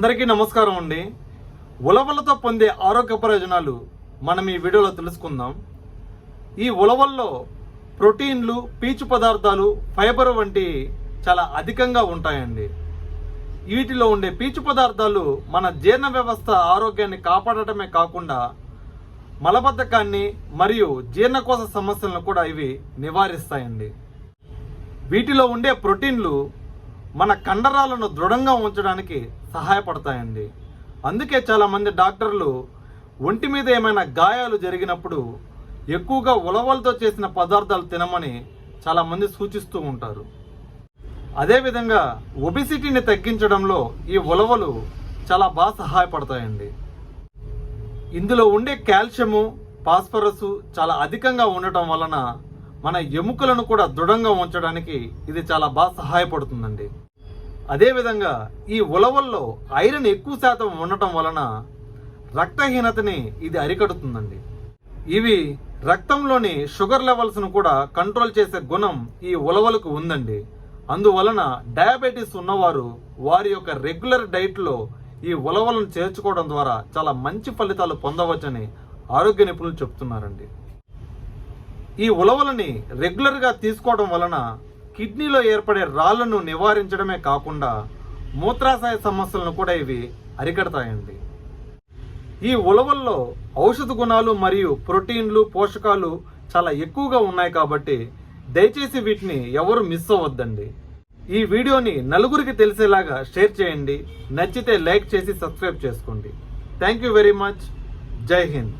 అందరికీ నమస్కారం అండి. ఉలవలతో పొందే ఆరోగ్య ప్రయోజనాలు మనం ఈ వీడియోలో తెలుసుకుందాం. ఈ ఉలవల్లో ప్రోటీన్లు, పీచు పదార్థాలు, ఫైబర్ వంటి చాలా అధికంగా ఉంటాయండి. వీటిలో ఉండే పీచు పదార్థాలు మన జీర్ణ వ్యవస్థ ఆరోగ్యాన్ని కాపాడటమే కాకుండా మలబద్ధకాన్ని మరియు జీర్ణకోశ సమస్యలను కూడా ఇవి నివారిస్తాయండి. వీటిలో ఉండే ప్రోటీన్లు మన కండరాలను దృఢంగా ఉంచడానికి సహాయపడతాయండి. అందుకే చాలామంది డాక్టర్లు ఒంటి మీద ఏమైనా గాయాలు జరిగినప్పుడు ఎక్కువగా ఉలవలతో చేసిన పదార్థాలు తినమని చాలామంది సూచిస్తూ ఉంటారు. అదేవిధంగా ఒబిసిటీని తగ్గించడంలో ఈ ఉలవలు చాలా బాగా సహాయపడతాయండి. ఇందులో ఉండే కాల్షియము, ఫాస్ఫరస్ చాలా అధికంగా ఉండటం వలన మన ఎముకలను కూడా దృఢంగా ఉంచడానికి ఇది చాలా బాగా సహాయపడుతుందండి. అదేవిధంగా ఈ ఉలవల్లో ఐరన్ ఎక్కువ శాతం ఉండటం వలన రక్తహీనతని ఇది అరికడుతుందండి. ఇవి రక్తంలోని షుగర్ లెవెల్స్ను కూడా కంట్రోల్ చేసే గుణం ఈ ఉలవలకు ఉందండి. అందువలన డయాబెటీస్ ఉన్నవారు వారి యొక్క రెగ్యులర్ డైట్లో ఈ ఉలవలను చేర్చుకోవడం ద్వారా చాలా మంచి ఫలితాలు పొందవచ్చని ఆరోగ్య నిపుణులు చెప్తున్నారండి. ఈ ఉలవలని రెగ్యులర్గా తీసుకోవడం వలన కిడ్నీలో ఏర్పడే రాళ్లను నివారించడమే కాకుండా మూత్రాశయ సమస్యలను కూడా ఇవి అరికడతాయండి. ఈ ఉలవల్లో ఔషధ గుణాలు మరియు ప్రోటీన్లు, పోషకాలు చాలా ఎక్కువగా ఉన్నాయి కాబట్టి దయచేసి వీటిని ఎవరు మిస్ అవ్వద్దండి. ఈ వీడియోని నలుగురికి తెలిసేలాగా షేర్ చేయండి. నచ్చితే లైక్ చేసి సబ్స్క్రైబ్ చేసుకోండి. Thank you very much. జై హింద్.